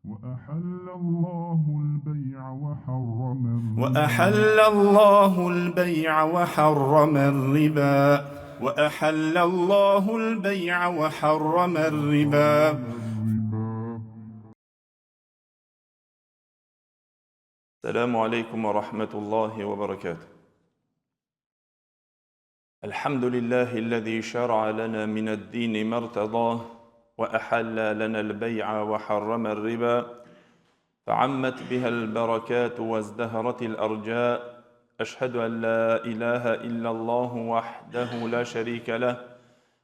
وأحل الله البيع وحرم الربا وأحل الله البيع وحرم الربا. السلام عليكم ورحمة الله وبركاته. الحمد لله الذي شرع لنا من الدين ما ارتضاه وأحل لنا البيع وحرم الربا، فعمت بها البركات وازدهرت الأرجاء. أشهد أن لا إله إلا الله وحده لا شريك له،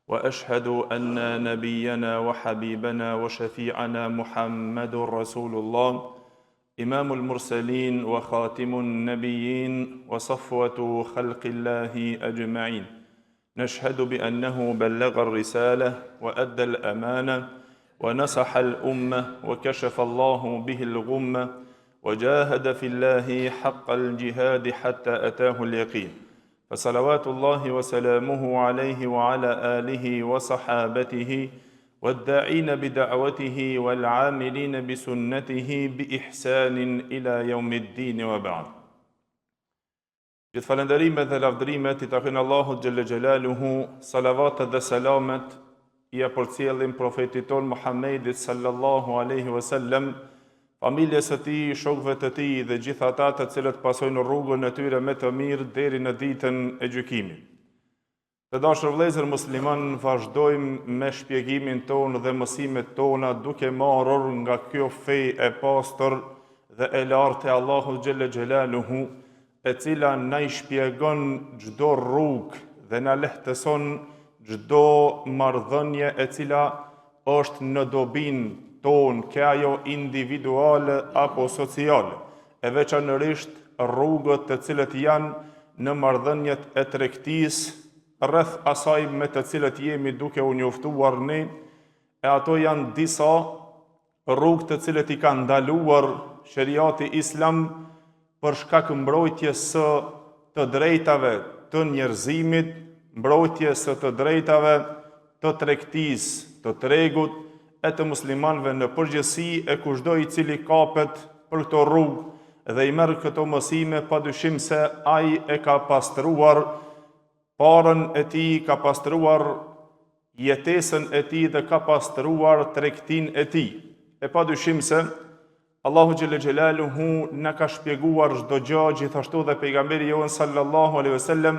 وأشهد أن نبينا وحبيبنا وشفيعنا محمد رسول الله، إمام المرسلين وخاتم النبيين وصفوة خلق الله أجمعين. نشهد بأنه بلغ الرسالة وأدى الأمانة ونصح الأمة وكشف الله به الغمة، وجاهد في الله حق الجهاد حتى أتاه اليقين. فصلوات الله وسلامه عليه وعلى آله وصحابته والداعين بدعوته والعاملين بسنته بإحسان إلى يوم الدين وبعد. Gjithë falënderimet dhe lavdërimet I takojnë Allahut xhelle xhelaluhu, salavatet dhe selamet I përcjellin profetit ton Muhammedit sallallahu alaihi wasallam, familjes së tij, shokëve të tij dhe gjithë ata të cilët pasojnë rrugën e tyre me të mirë deri në ditën e gjykimit. Të dashur vëllezër musliman, vazhdojmë me shpjegimin ton dhe mësimet tona duke marrur nga kjo fe e pastër dhe e lartë e Allahut xhelle xhelaluhu, e cila na I shpjegon çdo rrugë dhe na lehtëson çdo marrëdhënie e cila është në dobin ton, ke ajo individuale apo sociale, e veçanërisht rrugët të cilët janë në marrëdhëniet e tregtisë rreth asaj me të cilët jemi duke u njoftuar ne, e ato janë disa rrugë të cilët I ka ndaluar sheriati islam për shkak mbrojtjes së të drejtave të njerëzimit, mbrojtjes së të drejtave të tregtisë, të tregut, e të muslimanëve në përgjithësi, e kushdo I cili kapet për këto rrugë dhe I merr këto mësime, padyshim se ai e ka pastruar parën e tij, ka pastruar jetesën e tij dhe ka pastruar tregtinë e tij. E padyshim se Allahu xhelle xhelaluhu na ka shpjeguar çdo gjë, gjithashtu dhe pejgamberi jon sallallahu alaihi wasallam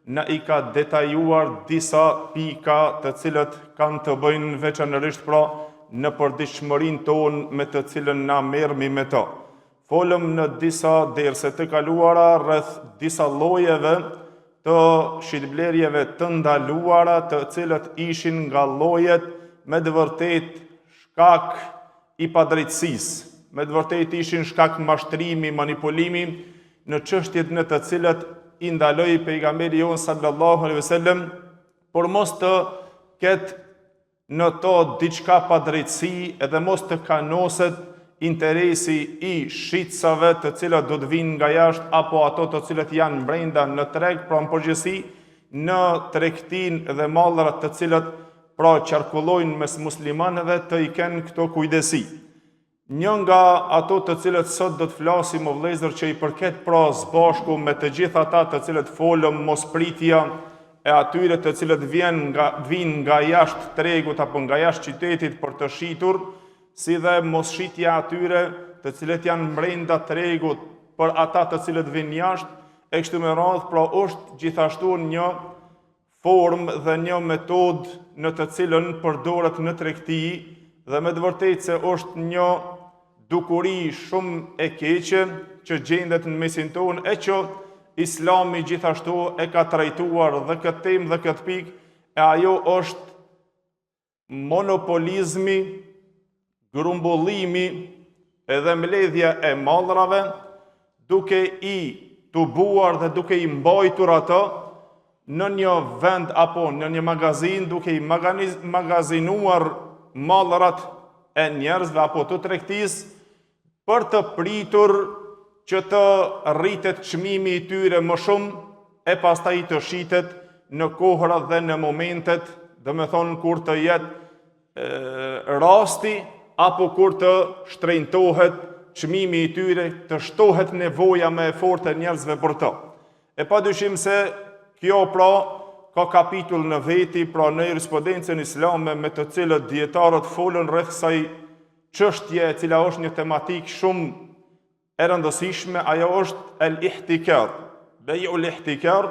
na I ka detajuar disa pika të cilët kanë të bëjnë veçanërisht pra në përditshmërinë tonë me të cilën na merremi me to. Folëm në disa derse të kaluara rreth disa llojeve të shitblerjeve të ndaluara, të cilët ishin nga llojet me të vërtet shkak I padrejtësisë, me të vërtet ishin shkak mashtrimi, manipulimi në çështjet në të cilat I ndaloi pejgamberi jon sallallahu alaihi wasallam, por mos të ketë në to diçka padrejtësi edhe mos të kanoset interesi I shitësave të cilat do të vinë nga jashtë apo ato të cilat janë brenda në treg, pra në përgjithësi në tregtinë dhe mallrat të cilat pra qarkullojnë mes muslimanëve të I kenë këto kujdesi. Një nga ato të cilët sot do të flasim o vëllezër që I përket pra së me të gjithë ata të cilët folëm mospritja e atyre të cilët vinë nga jashtë tregut apo nga jashtë qytetit për të shitur, si dhe mosshitja atyre të cilët janë brenda tregut për ata të cilët vinë jashtë, e kështu me radhë, pra është gjithashtu një formë dhe një metodë në të cilën përdoret në tregti dhe me të vërtetë se është një dukuri shumë e keqe që gjendet në mesin tonë, e që Islami gjithashtu e ka trajtuar dhe këtë temë dhe këtë pikë, e ajo është monopolizmi, grumbullimi edhe mbledhja e mallrave, duke I tubuar dhe duke I mbajtur ato në një vend apo në një magazin, duke I magazinuar mallrat e njerëzve apo të tregtisë për të pritur që të rritet çmimi I tyre më shumë, e pastaj të shitet në kohërat dhe në momentet, do me thonë kur të jetë rasti apo kur të shtrenjtohet çmimi i tyre, të shtohet nevoja më e fortë e njerëzve për to. E padyshim se kjo pra ka kapitull në veti, pra në jurisprudencën islame me të cilët dietarët folën rreth kësaj çështje e cila është një tematikë shumë e rëndësishme, ajo është el-ihtikar. Bej'ul ihtikar,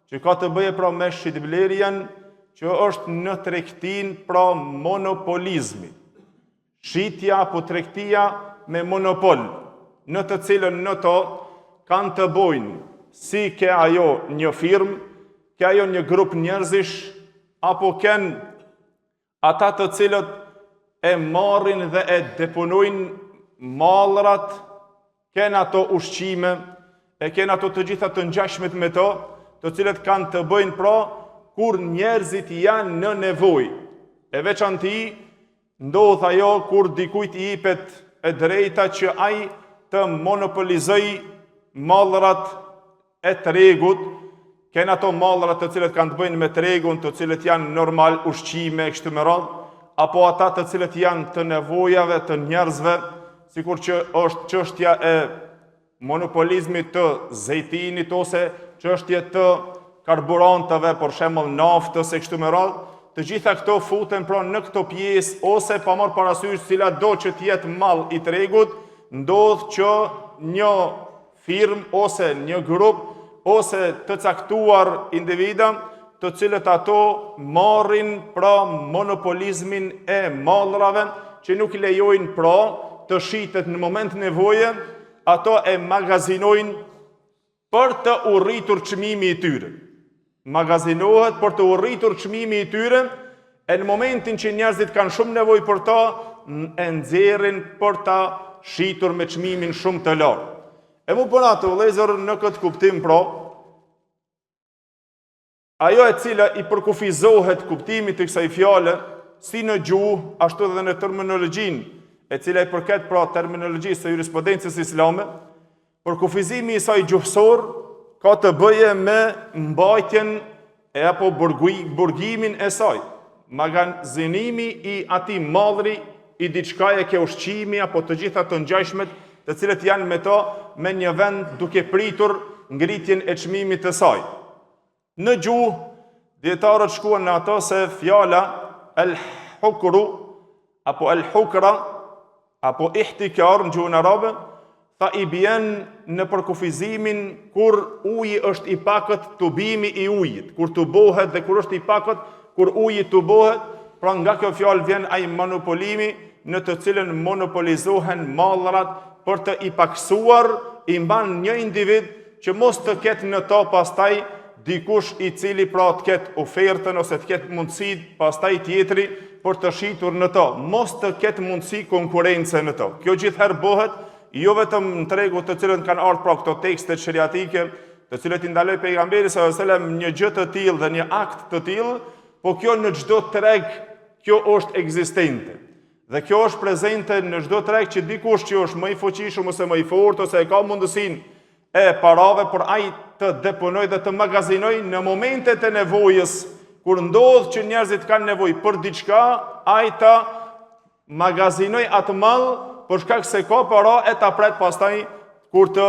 që ka të bëje pra me shitblerjen, që është në tregtin pra monopolizmi. Shitja apo tregtia me monopol, në të cilën në to kanë të bojnë si ke ajo një firmë, ke ajo një grup njerëzish, apo ken ata të cilët e marrin dhe e deponojnë mallrat, ken ato ushqime, e ken ato të gjitha të ngjashmet me to, të cilët kanë të bëjnë pra kur njerëzit janë në nevojë. E veçanti ndodh ajo kur dikujt i jepet e drejta që ai të monopolizoj mallrat e tregut, ken ato mallrat të cilët kanë të bëjnë me tregun, të cilët janë normal ushqime kështu me radhë, apo ata të cilët janë të nevojave të njerëzve, sikur që është çështja e monopolizmit të zejtinit ose çështje të karburanteve, për shembull naftës e kështu me radhë, të gjitha këto futen pra në këto pjesë ose pa marrë parasysh cila do që të jetë mall i tregut, ndodh që një firmë ose një grup ose të caktuar individa, të cilët ato marrin pra monopolizmin e mallrave që nuk lejojnë pra të shitet në moment nevoje, ato e magazinojnë për të urritur çmimi i tyre. Magazinohet për të urritur çmimi i tyre, e në momentin që njerëzit kanë shumë nevojë për ta, e nxjerrin për ta shitur me çmimin shumë të lartë. E mu përna të vëllezër në këtë kuptim pra, ajo e cila i përkufizohet kuptimit të kësaj fjale, si në gjuhë, ashtu edhe në terminologjinë, e cila i përket pra terminologjisë së jurisprudencës islame, përkufizimi i saj gjuhësor ka të bëje me mbajtjen e apo burgimin e saj, magazinimi i atij mallri, i diçkaje ke ushqimi apo të gjitha të ngjashmet, të cilët janë me to me një vend duke pritur ngritjen e çmimit të saj. Në gjuhë, dietarët shkuan në ato se fjala el-hukru apo el-hukra apo ihtikar në gjuhën arabe, tha i bjen në përkufizimin kur uji është i pakët, tubimi i ujit, kur tubohet dhe kur është i pakët, kur uji tubohet, pra nga kjo fjalë vjen ai monopolimi në të cilën monopolizohen mallrat për të i paksuar, i mban një individ që mos të ketë në to pastaj dikush i cili pra të ketë ofertën ose të ketë mundësi pastaj tjetri për të shitur në to, mos të ketë mundësi konkurrence në to. Kjo gjithherë bëhet jo vetëm në tregu të cilën kanë ardhur pra këto tekste shariatike, të cilët i ndaloi pejgamberi sallallahu alajhi wasallam një gjë të tillë dhe një akt të tillë, po kjo në çdo treg kjo është ekzistente. Dhe kjo është prezente në çdo treg që dikush që është më i fuqishëm ose më i fortë ose e ka mundësinë e parave për ai të deponoj dhe të magazinoj në momentet e nevojës, kur ndodh që njerëzit kanë nevojë për diçka, ai ta magazinoj atë mall për shkak se ka para e ta pret pastaj kur të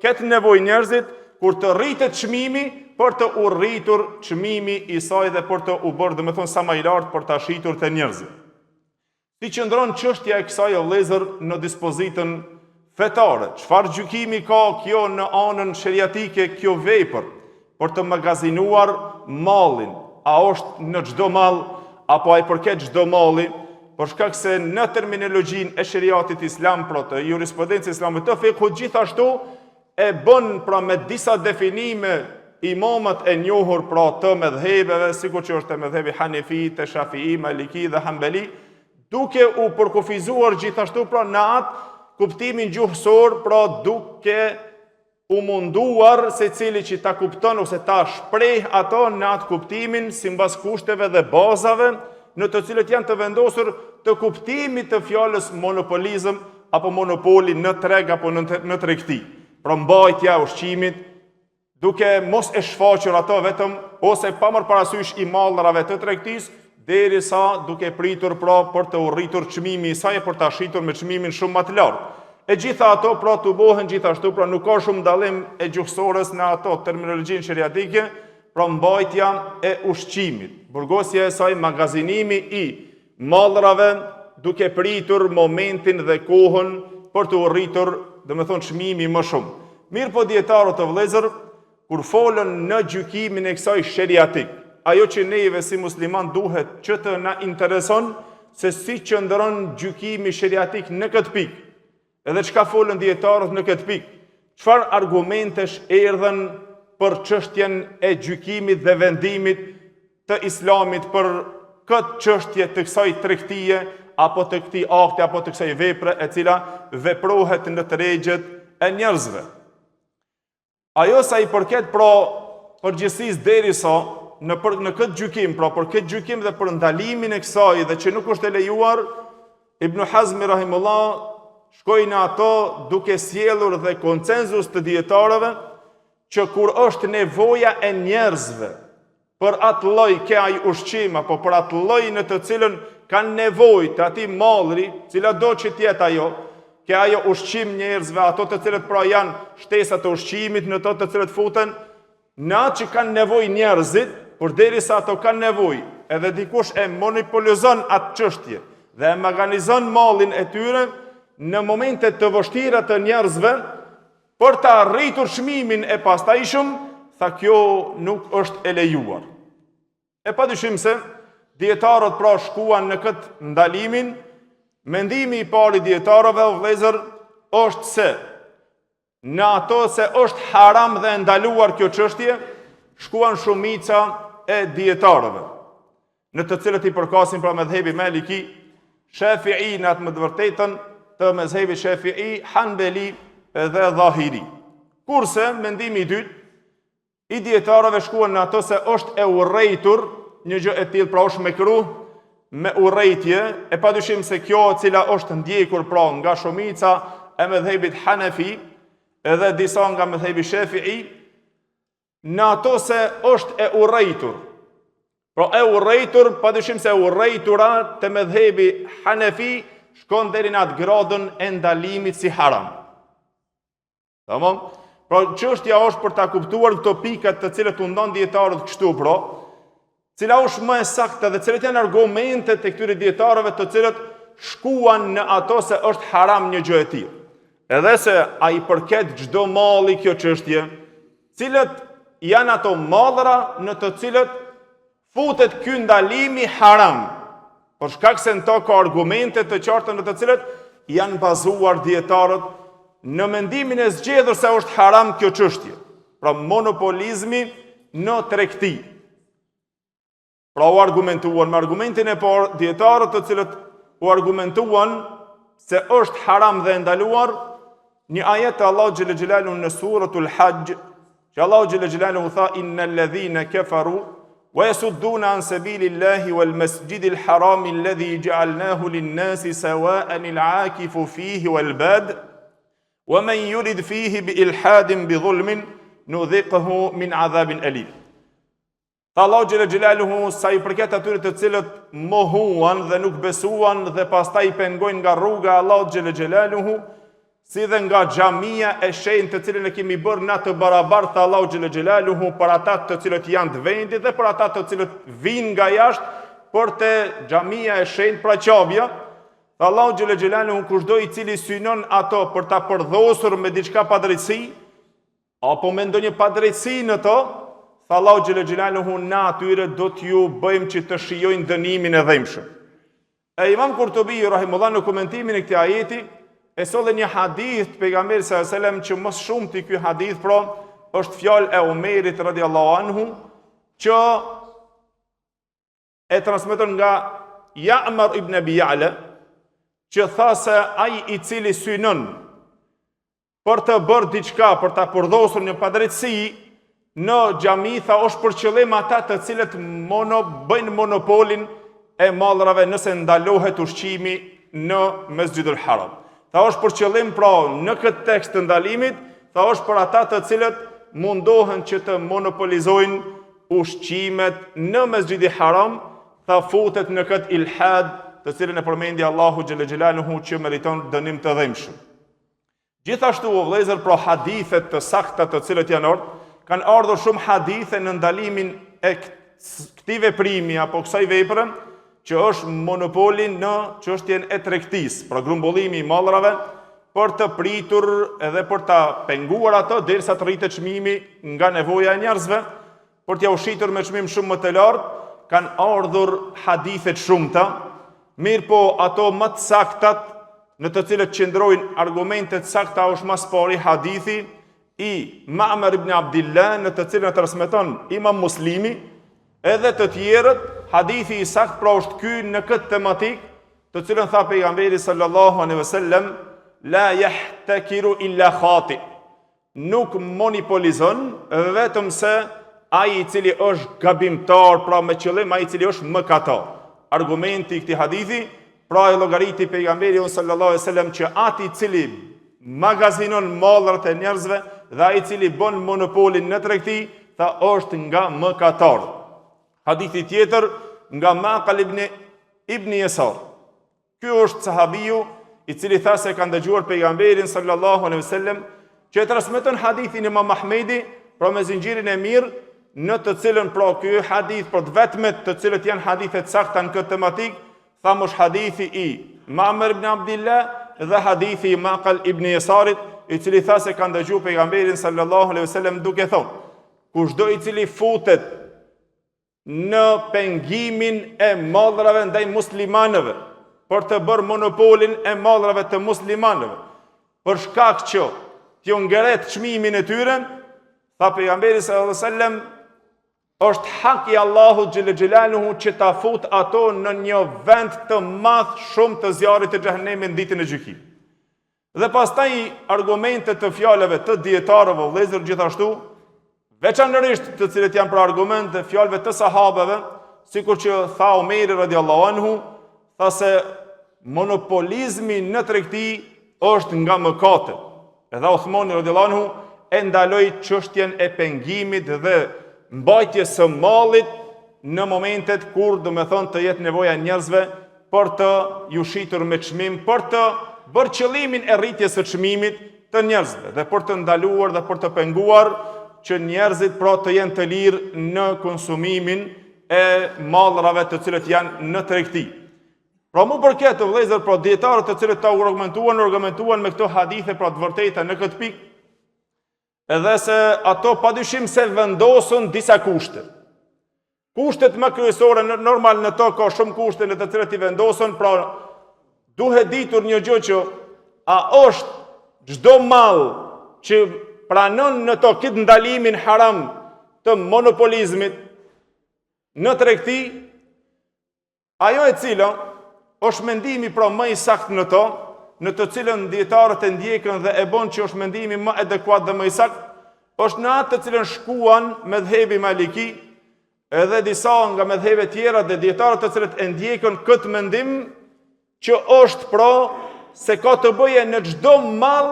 ketë nevojë njerëzit, kur të rritet çmimi për të urritur çmimi i saj dhe për të u bërë domethënë sa më i lartë për ta shitur te njerëzit. Si qëndron çështja e kësaj vëllezër në dispozitën fetare? Çfarë gjykimi ka kjo në anën shariatike kjo vepër për të magazinuar mallin? A është në çdo mall apo ai përket çdo malli? Për shkak se në terminologjinë e shariatit islam, pra të jurisprudencës islame të fikut, gjithashtu e bën pra me disa definime imamët e njohur pra të medhhebeve, sikur që është medhhebi Hanefi, të Shafii, Maliki dhe Hanbali, duke u përkufizuar gjithashtu pra në atë kuptimin gjuhësor, pra duke u munduar se cili që ta kupton ose ta shpreh ato në atë kuptimin sipas kushteve dhe bazave në të cilët janë të vendosur të kuptimit të fjalës monopolizëm apo monopoli në treg apo në tregti. Pra mbajtja e ushqimit, duke mos e shfaqur ato vetëm ose pa marrë parasysh i mallrave të tregtisë, derisa duke pritur pra për të urritur çmimi i saj për ta shitur me çmimin shumë më të lartë. E gjitha ato pra të bohen gjithashtu, pra nuk ka shumë dallim e gjuhësorës në ato terminologjinë sheriatike, pra mbajtja e ushqimit, burgosja e saj, magazinimi i mallrave, duke pritur momentin dhe kohën për të urritur, domethënë çmimi më shumë. Mirë po dietarët të vëllezër, kur folën në gjykimin e kësaj sheriatik, ajo që neve si musliman duhet që të na intereson se si qëndron gjykimi sheriatik në këtë pikë. Edhe çka folën dietarët në këtë pikë, çfarë argumentesh erdhën për çështjen e gjykimit dhe vendimit të Islamit për këtë çështje të kësaj tregtie apo të këtij akti apo të kësaj vepre e cila veprohet në tregjet e njerëzve. Ajo sa i përket pra përgjithësisë derisa në këtë gjykim, pra për këtë gjykim dhe për ndalimin e kësaj dhe që nuk është e lejuar, Ibn Hazmi rahimullah shkoi në ato duke sjellur dhe konsenzus të dietarëve që kur është nevoja e njerëzve për atë lloj këaj ushqim apo për atë lloj në të cilën kanë nevojë të atij mallri, cila do që të jetë ajo, që ajo ushqim njerëzve, ato të cilët pra janë shtesat e ushqimit, në ato të cilët futen, në atë që kanë nevojë njerëzit, përderisa ato kanë nevojë, edhe dikush e monopolizon atë çështje dhe e organizon mallin e tyre në momente të vështira të njerëzve për të arritur çmimin e pastajshëm, tha kjo nuk është e lejuar. E padyshim se dietarët pra shkuan në këtë ndalimin. Mendimi i parë i dietarëve o vëllezër është se në ato se është haram dhe ndaluar kjo çështje, shkuan shumica e dietarëve, në të cilët i përkasin pra medhebi Maliki, Shafi'i në atë më të vërtetën të mezhebi Shafi'i, Hanbeli dhe Dhahiri. Kurse mendimi i dytë i dietarëve shkuan në ato se është e urrejtur një gjë e tillë, pra është mekruh me urrejtje, e padyshim se kjo e cila është ndjekur pra nga shumica e medhebit Hanefi edhe disa nga medhebi Shafi'i, në ato se është e urrejtur. Pra e urrejtur, padyshim se urrejtura të medhebi Hanefi shkon deri në atë gradën e ndalimit si haram. Tamam? Pra çështja është për ta kuptuar këto pikat të cilët u ndan dietarët kështu pra, cila është më e saktë dhe cilët janë argumentet e këtyre dietarëve të cilët shkuan në ato se është haram një gjë e tillë. Edhe se ai përket çdo malli kjo çështje, cilët janë ato mallra në të cilët futet ky ndalimi haram. Por shkak se nto ka argumente të qarta në të cilët janë bazuar dietarët në mendimin e zgjedhur se është haram kjo çështje. Pra monopolizmi në tregti. Pra u argumentuan me argumentin e parë dietarët të cilët u argumentuan se është haram dhe ndaluar një ajet të Allahu xhelle xhelalu në suratul Hajj, që Allahu xhelle xhelalu tha innal ladhina kafaru wa yasudduna an sabilillahi wal masjidil haram alladhi ja'alnahu lin-nasi sawa'an al-'akifu fihi wal bad wa man yurid fihi bi ilhadin bi dhulmin nudhiqhu min 'adhabin alim. Tha Allahu xhelle xhelaluhu sa i përket atyre të cilët mohuan dhe nuk besuan dhe pastaj pengojnë nga rruga e Allahut xhelle xhelaluhu, si dhe nga xhamia e shenjtë të cilën e kemi bërë na të barabartë Allahu xhelle xhelaluhu për ata të cilët janë të vendit dhe për ata të cilët vinë nga jashtë për te xhamia e shenjtë pra Qabja. Allahu xhelle xhelaluhu kushdo i cili synon ato për ta përdhosur me diçka padrejtësi apo me ndonjë padrejtësi në to, tha Allahu xhelle xhelaluhu na atyre do t'ju bëjmë që të shijojnë dënimin e dhëmshëm. E Imam Kurtubi rahimullah në komentimin e këtij ajeti e solli një hadith të pejgamberit sallallahu alajhi wasallam që më shumë ti ky hadith pra është fjalë e Omerit radhiyallahu anhu që e transmeton nga Ja'mar ibn Abi Ya'la që tha se ai i cili synon për të bërë diçka, për ta përdhosur një padrejtësi në xhami, tha është për qëllim ata të cilët bëjnë monopolin e mallrave nëse ndalohet ushqimi në Mesxhidul Haram. Tha është për qëllim pra në këtë tekst të ndalimit, tha është për ata të cilët mundohen që të monopolizojnë ushqimet në Mesxhidul Haram, tha futet në këtë ilhad të cilën e përmendi Allahu xhelle xhelaluhu që meriton dënim të dhëmshëm. Gjithashtu o vëllezër, pro hadithet të sakta të cilët janë ardhur, kanë ardhur shumë hadithe në ndalimin e këtij veprimi apo kësaj vepre që është monopoli në çështjen e tregtisë, pra grumbullimi i mallrave për të pritur edhe për ta penguar ato derisa të rritet çmimi nga nevoja e njerëzve, për t'ia ushitur me çmim shumë më të lartë, kanë ardhur hadithe të shumta, mirë po ato më të saktat në të cilët qëndrojnë argumentet sakta është mas pari hadithi i Ma'mar ibn Abdillah në të cilën e transmeton Imam Muslimi, edhe të tjerët hadithi i sakt pra është ky në këtë tematik, të cilën tha pejgamberi sallallahu alaihi wasallam, la yahtakiru illa khati. Nuk monopolizon vetëm se ai i cili është gabimtar, pra me qëllim ai i cili është mëkatar. Argumenti i këtij hadithi, pra e llogariti pejgamberi sallallahu alaihi wasallam që ati i cili magazinon mallrat e njerëzve dhe ai i cili bën monopolin në tregti, tha është nga mëkatar. Hadithi tjetër nga Maqal ibn Yasar. Ky është sahabiu i cili tha se ka dëgjuar pejgamberin sallallahu alaihi wasallam që e transmeton hadithin Imam Ahmedi, pra me zinxhirin e mirë, në të cilën pra ky hadith për të vetmet të cilët janë hadithet sakta në këtë tematik, thamë është hadithi i Ma'mar ibn Abdillah dhe hadithi i Maqal ibn Yasarit, i cili tha se ka dëgjuar pejgamberin sallallahu alaihi wasallam duke thonë: kushdo i cili futet në pengimin e mallrave ndaj muslimanëve, për të bërë monopolin e mallrave të muslimanëve, për shkak që t'ju ngeret çmimin e tyre, tha pejgamberi sallallahu alaihi wasallam, është hak i Allahut xhelle xhelaluhu që ta fut ato në një vend të madh shumë të zjarrit të xhehenemit në ditën e gjykimit. Dhe pastaj argumentet të fjalëve të dietarëve vëllezër gjithashtu, veçanërisht të cilët janë për argumente fjalëve të sahabeve, sikur që tha Omeri radiallahu anhu, tha se monopolizmi në tregti është nga mëkatet. Edhe Uthmani radiallahu anhu e ndaloi çështjen e pengimit dhe mbajtjes së mallit në momentet kur do me thonë të jetë nevoja njerëzve për të ju shitur me çmim, për të bërë qëllimin e rritjes së çmimit të njerëzve dhe për të ndaluar dhe për të penguar që njerëzit pra të jenë të lirë në konsumimin e mallrave të cilët janë në tregti. Pra mu përket të vëllezër, pra dietarët të cilët ta argumentuan me këto hadithe pra të vërteta në këtë pikë, edhe se ato padyshim se vendosën disa kushte. Kushtet më kryesore, normal në to ka shumë kushte në të cilët i vendosën, pra duhet ditur një gjë që a është çdo mall që pranon në to këtë ndalimin haram të monopolizmit në tregti, ajo e cila është mendimi pra më i saktë në to, në të cilën dietarët e ndjekën dhe e bën që është mendimi më adekuat dhe më i saktë, është në atë të cilën shkuan medhebi Maliki, edhe disa nga medhebe tjera dhe dietarët të cilët e ndjekën këtë mendim, që është pra se ka të bëje në çdo mall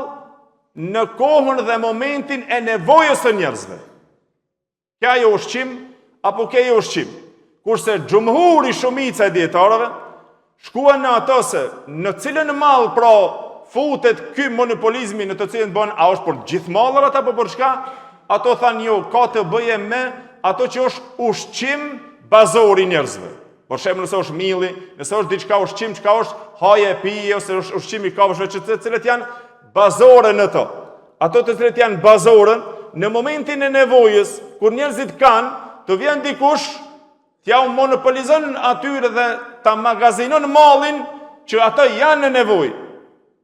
në kohën dhe momentin e nevojës së njerëzve. Kja jo ushqim, apo kja jo ushqim. Kurse xhumhuri shumica e dietarëve shkuan në ato se në cilën mall pra futet ky monopolizmi në të cilën bën, a është për gjithë mallrat apo për çka? Ato thanë jo, ka të bëje me ato që është ushqim bazor i njerëzve. Për shembull, nëse është milli, nëse është diçka ushqim, çka është haje e pije ose është ushqim i kafshëve, të cilët janë bazore në to. Ato të cilët janë bazore në momentin e nevojës, kur njerëzit kanë, të vjen dikush t'ja u monopolizon atyre dhe ta magazinon mallin që ata janë në nevojë,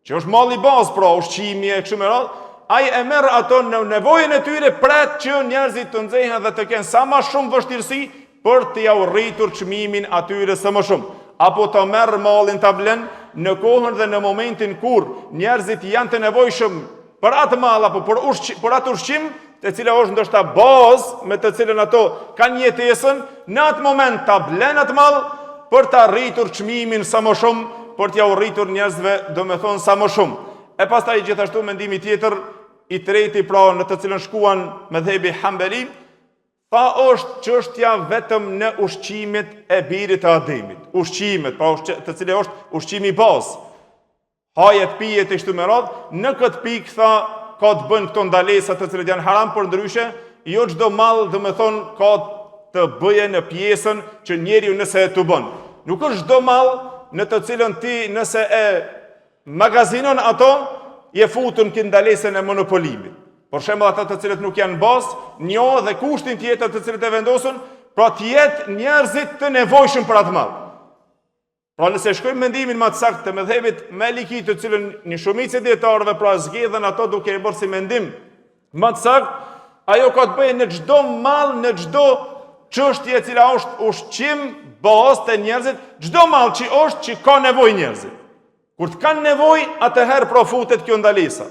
që është malli bazë, pra ushqimi e kështu me radhë, ai e merr ato në nevojën e tyre, pret që njerëzit të nxehen dhe të kenë sa më shumë vështirësi për të ja rritur çmimin atyre sa më shumë. Apo të merr mallin ta blen në kohën dhe në momentin kur njerëzit janë të nevojshëm për atë mall apo për atë ushqim, të cila është ndoshta bazë me të cilën ato kanë jetesën, në atë moment ta blen atë mall për të rritur çmimin sa më shumë, për t'ja rritur njerëzve, do me thonë, sa më shumë. E pastaj gjithashtu mendimi tjetër, i treti pra në të cilën shkuan medhebi Hambeli, Tha është çështja vetëm në ushqimet e birit të Ademit. Ushqimet, pra të cilë është ushqimi i bazë. Hajet, pijet e kështu me radhë, në këtë pikë tha ka të bën këto ndalesa të cilët janë haram, por ndryshe jo çdo mall, domethënë ka të bëje në pjesën që njeriu nëse e të bën. Nuk është çdo mall në të cilën ti nëse e magazinon ato, je futur në ndalesën e monopolimit. Por shembull ata të cilët nuk janë bazë, njoh dhe kushtin tjetër të cilët e vendosun, pra të jetë njerëzit të nevojshëm për atë mall. Pra nëse shkojmë mendimin më të saktë të mëdhëbit Maliki, të cilën një shumicë e dietarëve pra zgjedhën ato duke e bërë si mendim më të saktë, ajo ka të bëjë në çdo mall, në çdo çështje e cila është ushqim bazë të njerëzit, çdo mall që është që ka nevojë njerëzit. Kur të kanë nevojë, atëherë pra futet kjo ndalesa.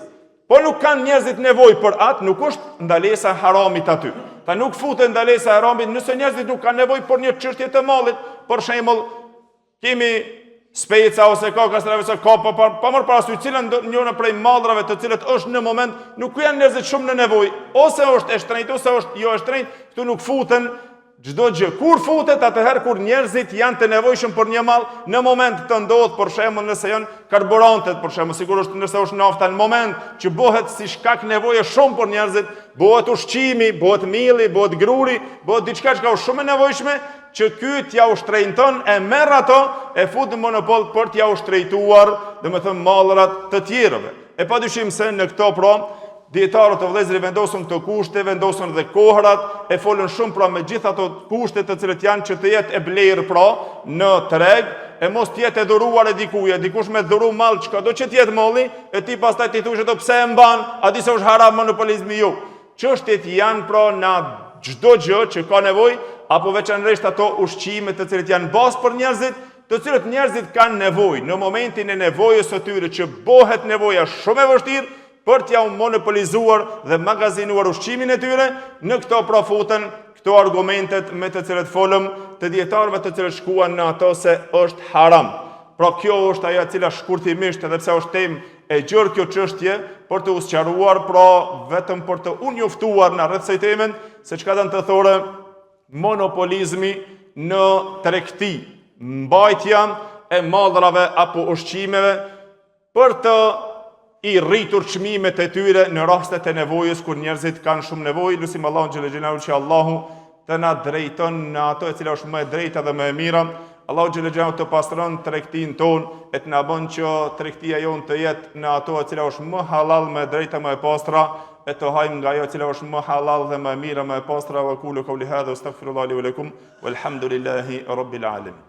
Po nuk kanë njerëzit nevojë për atë, nuk është ndalesa haramit aty. Ta nuk futet ndalesa haramit nëse njerëzit nuk kanë nevojë për një çështje të mallit, për shembull, kemi speca ose kakastrave ose kapa, pa marrë parasysh cilën njëra prej mallrave të cilët është në moment, nuk janë njerëzit shumë në nevojë, ose është e shtrenjtë ose është jo e shtrenjtë, këtu nuk futen çdo gjë. Kur futet atëherë kur njerëzit janë të nevojshëm për një mall, në moment të ndodh, për shembull nëse janë karburantet, për shembull sigurisht nëse është nafta, në moment që bëhet si shkak nevoje shumë për njerëzit, bëhet ushqimi, bëhet milli, bëhet gruri, bëhet diçka që është shumë e nevojshme, që ky t'ja ushtrejton e merr ato e fut në monopol për t'ja ushtrejtuar, domethënë mallrat të tjerëve. E padyshim se në këto pra dietarët të vëllezërit vendosun këto kushte, vendosun dhe kohrat, e folën shumë pra me gjithë ato kushte të cilët janë që të jetë e blerë pra në treg, e mos të jetë e dhuruar e dikush me dhuru mall çka do që të jetë malli, e ti pastaj ti thosh ato pse e mban, a di se është haram monopolizmi ju. Çështjet janë pra në çdo gjë që ka nevojë, apo veçanërisht ato ushqime të cilët janë bazë për njerëzit, të cilët njerëzit kanë nevojë në momentin e nevojës së tyre që bëhet nevoja shumë e vështirë për t'ja monopolizuar dhe magazinuar ushqimin e tyre, në këto pra futen këto argumentet me të cilët folëm të dietarëve të cilët shkuan në ato se është haram. Pra kjo është ajo e cila shkurtimisht, edhe pse është temë e gjerë kjo çështje, për të usqaruar, pra vetëm për të njoftuar në rreth kësaj teme, se çka kanë të thore monopolizmi në tregti, mbajtja e mallrave apo ushqimeve për të i rritur çmimet e tyre në rastet e nevojës kur njerëzit kanë shumë nevojë. Lutim Allahun xhelel xhelalu që Allahu të na drejton në ato e cila është më e drejta dhe më e mira. Allahu xhelel xhelalu të pastron tregtin ton e të na bën që tregtia jon të jetë në ato e cila është më halal, më e drejta, më e pastra, e të hajmë nga ajo e cila është më halal dhe më e mira, më e pastra. Wa qulu qawli hadha astaghfirullahi li wa lakum walhamdulillahi rabbil alamin.